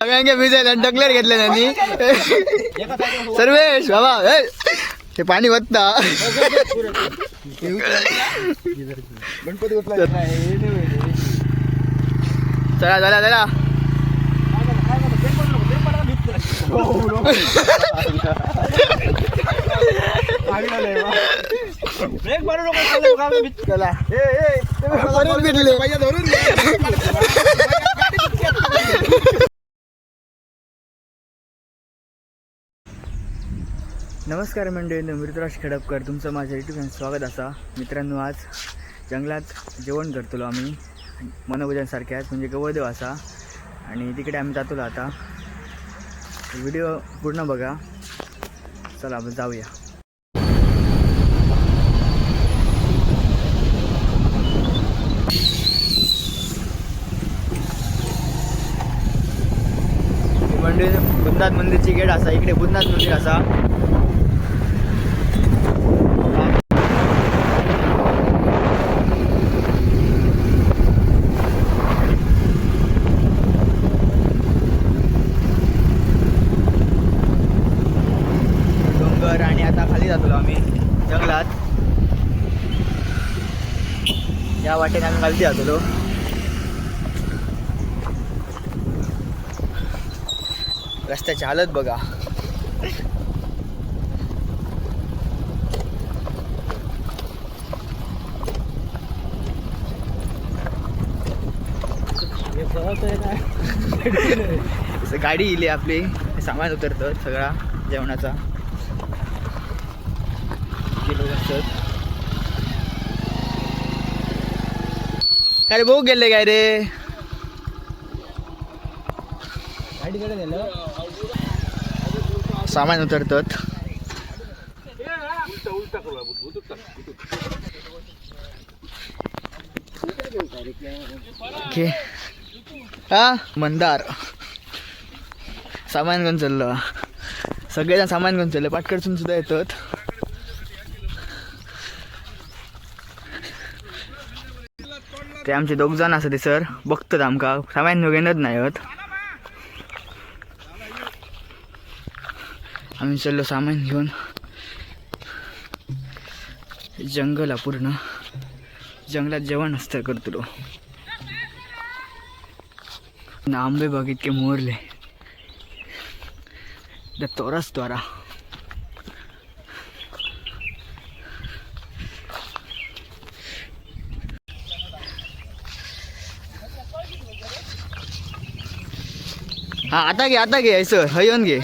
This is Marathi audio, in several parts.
सगळ्यांना भिजायला डकलेर घेतले त्यांनी. सर्वेश बाबा हे पाणी वत्ता चला चला चला. ब्रेक मारू नको. चला नमस्कार मंडळी, ऋतुराज खडपकर तुमचं माझ्या युट्यूब स्वागत असा. मित्रांनो, आज जंगलात जेवण करतलो आम्ही मनोभजनसारख्याच म्हणजे गवळदेव असा, आणि तिकडे आम्ही जातलो. आता व्हिडिओ पूर्ण बघा. चला आपण जाऊया. मंडळी बुद्धनाथ मंदिरची गेट असा, इकडे बुद्धनाथ मंदिर असा. डोंगर, आणि आता खाली जातो आम्ही जंगलात. या वाटेने आम्ही खाली जातो. रस्त्याची हालत बघा. गाडी इली आपली, सामान उतरतं सगळा जेवणाचा. काय रे भाऊ, गेले काय रे? सामान उतरतात. हा मंदार सामान घेऊन चाललं. सगळेजण सामान घेऊन चाललं. पाटकडसून सुद्धा येतात. ते आमचे दोघ जण असं ते सर बघतात आमका, सामान घेऊनच नाही होत. आम्ही चाललो सामान घेऊन जंगल. पूर्ण जंगलात जेवण असतं करतो. आंबे बघ इतके मोरले. तोराच तोरा. हा आता घे ऐसं ह येऊन घे.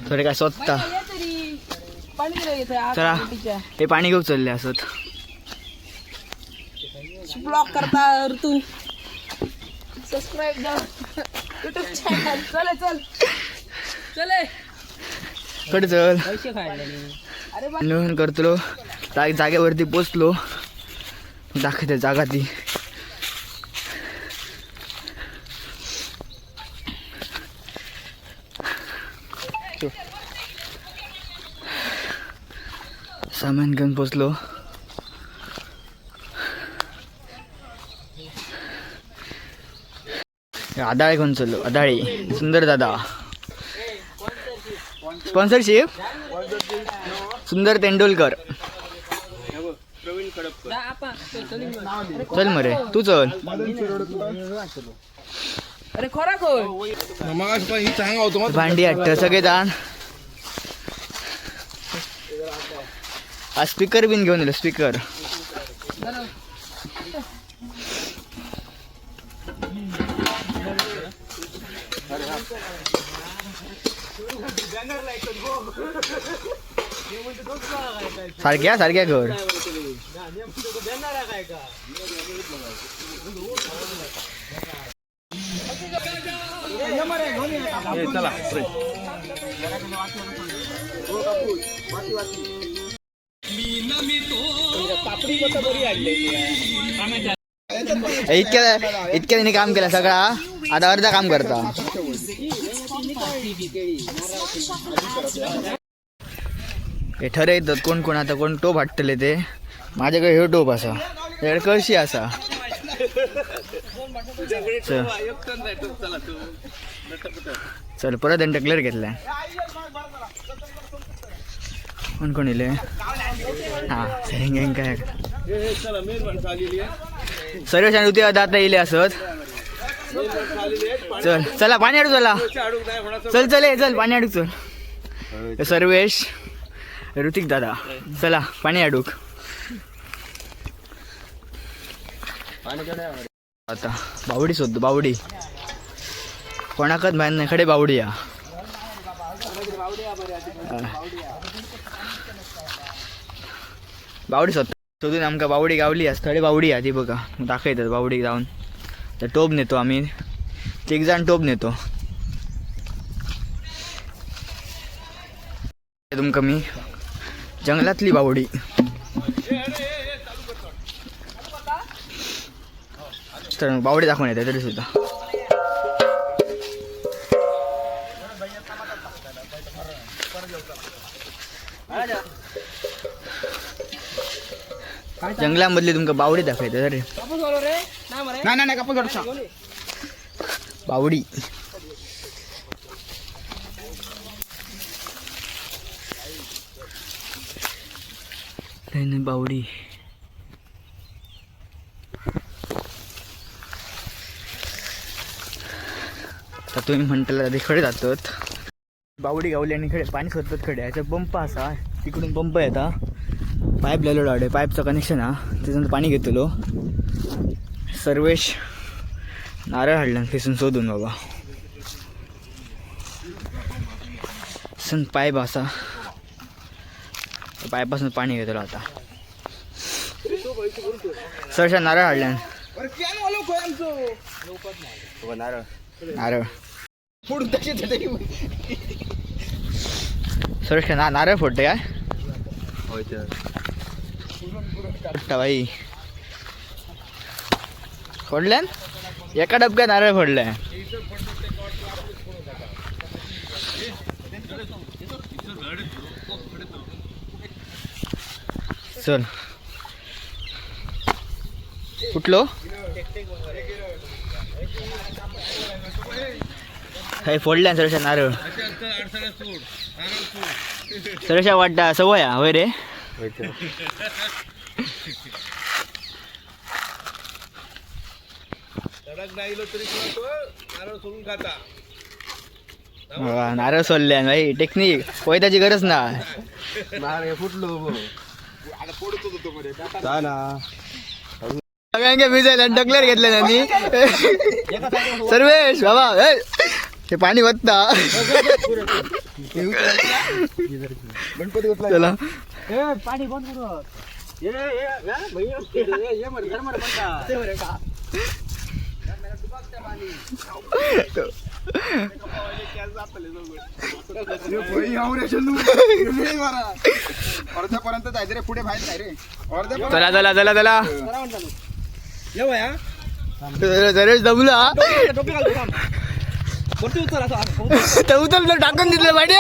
थोडे काय स्वतः चला हे पाणी घेऊ चालले असत. ब्लॉग करता ऋतू, सबस्क्राइब यूट्यूब चॅनल. चले चल चले कडे चल. पैसे खायला नवीन करतलो. जागेवरती पोचलो. दाखवते जागा ती. सामान घेऊन पोचलो. आदाळे घेऊन चाललो. आदाळे सुंदर दादा स्पॉन्सरशिप. सुंदर तेंडुलकर. चल मरे तू चल. अरे खरा भांडी हट्ट सगळे जाण. स्पीकर बिन घेऊन येलो. स्पीकर सारख्या सारख्या कर. इतक्या त्यांनी काम केलं सगळा. आता अर्धा काम करता. हे ठरवतात कोण कोण. आता कोण टोप हाडटले ते. माझ्याकडे हे टोप असा, कळशी असा. चल परत त्यांनी टकलर घेतलाय. कोण कोण इले हा सरिंग काय सर्व छान होती आता इले असत. चल चला पाणी अडू चला चल चल ये चल पाणी अडूक चल. सर्वेश ऋतिक दादा चला पाणी अडूक. आता बावडी शोधतो बावडी कोणाकच माहीत नाही खडे बावडी या बावडी शोधून आमका बावडी गावली आज थोडी बावडी आहे ती बघा दाखवतात बावडी जाऊन तर टोप नेतो आम्ही एक जण टोप नेतो. तुमका मी जंगलातली बावडी तर बावडी दाखवून येते तरी सुद्धा जंगलामधली तुमका बावडी दाखवते तरी नाही कापूस बावडी बावडी तर तुम्ही म्हणताला ते खडे जातात बावडी गावली आणि खडे पाणी सोडतात खडे याचा पंप असा तिकडून पंप येता पाईप लावलेलो आहे पाईपचं कनेक्शन हा त्याच्यानंतर पाणी घेतलो. सर्वेश नारळ हाडला खेचून शोधून बाबा सण पाईप असा पाईपासून पाणी घेतलो आता सरशा नारळ हाडल्या नारळ सरश नारळ फोडते काय बाई फोडल्या एका डबक्यात नारळ फोडलाय. चल कुठलो काही फोडल्या सरशा नारळ सरशा वाटता सवय होय रे. नारळ सोडल्या भाई टेक्निक कोयताची गरज ना फुटलो सगळ्यांना भिजायला टकलर घेतलं त्यांनी. सर्वेश बाबा हे पाणी वत्ता चला पाणी बंद करू अर्ध्यापर्यंत जायचं रे पुढे बाहेर नाही रे चला चला चला चला जरेश दमला उचल टाकून दिलं पाणी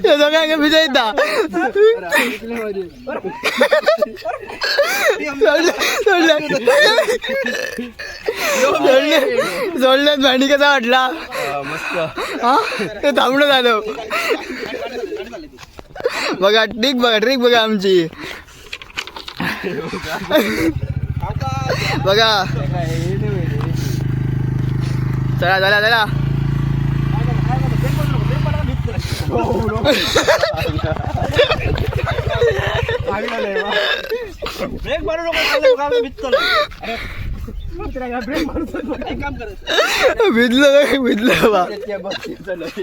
सगळ्यांना भिजायचा सोडल्यात पाणी कसा वाटला मस्त हा ते थांबणं झालं बघा ट्रिक बघा आमची बघा चला चला चला ब्रेक मारू नको भिजलं बा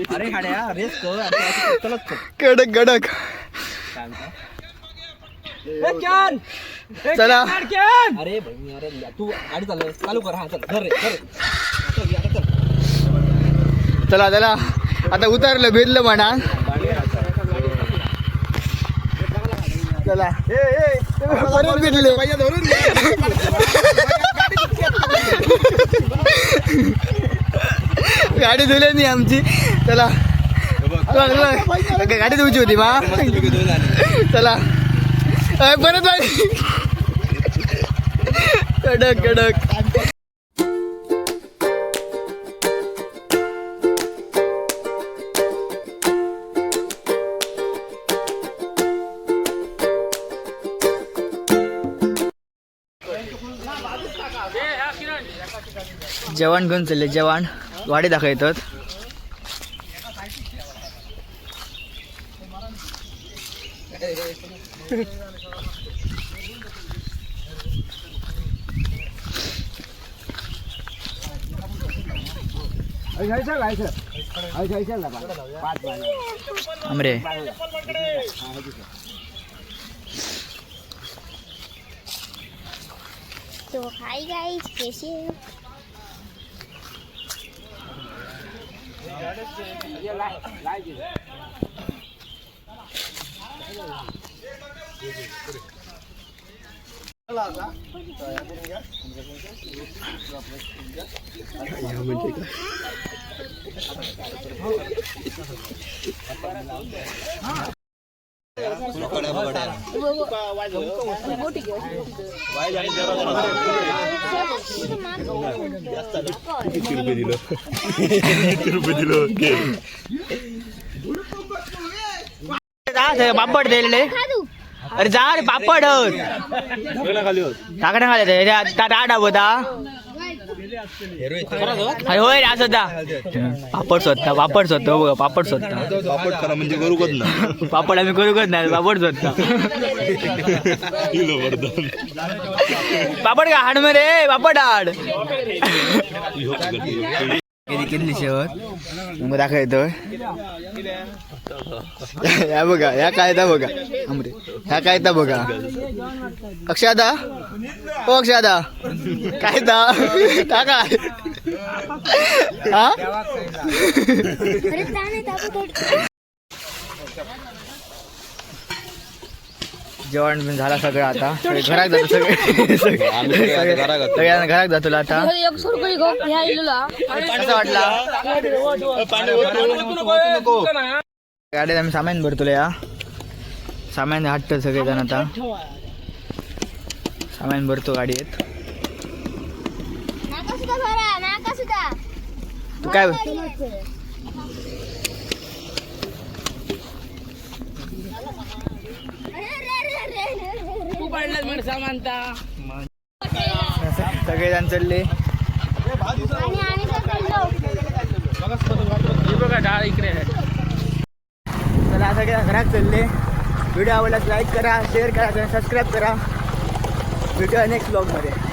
अरे हाड्या रेस कर कडक कडक चला अरे भाई अरे तू गाडी चालू कर हा चल घर रे चला चला आता उतरलं भिजलं म्हणा चला परत भिजले गाडी धुले नाही आमची चला गाडी धुवची होती मा चला परत कडक कडक. जेवण घेऊन चालले, जेवण वाडे दाखवतात. अमरे तो हाय गाइस, कैसे हो? पापड दिलेले. अरे जा रे पापड टाकण्या खाली डाडा होता. अरे होय असं दा पापड स्वतः बघा पापड स्वतः पापड करा म्हणजे करू ना. पापड आम्ही करू नाही पापड स्वतः. पापड का हाड मध्ये पापड हाड किती शेवट मग दाखवतो. या बघा ह्या कायदा बघा अमरे ह्या कायदा बघा. अक्षदा ओ अक्षदा कायदा का काय हा अरे जाने ताबू जेवण झाला सगळं. आता घरात जातो सगळ्यांना घरात जातो आता. कसं वाटला गाडीत आम्ही सामान भरतो. या सामान हटत सगळेजण आता सामान भरतो गाडीत. नाका सुद्धा भरा, नाका सुद्धा. तू काय सगळेजण चालले. आणि चाललो. चला सगळ्या घरात चालले. व्हिडिओ आवडल्यास लाईक करा, शेअर करा, सबस्क्राईब करा. भेटूया नेक्स्ट ब्लॉगमध्ये.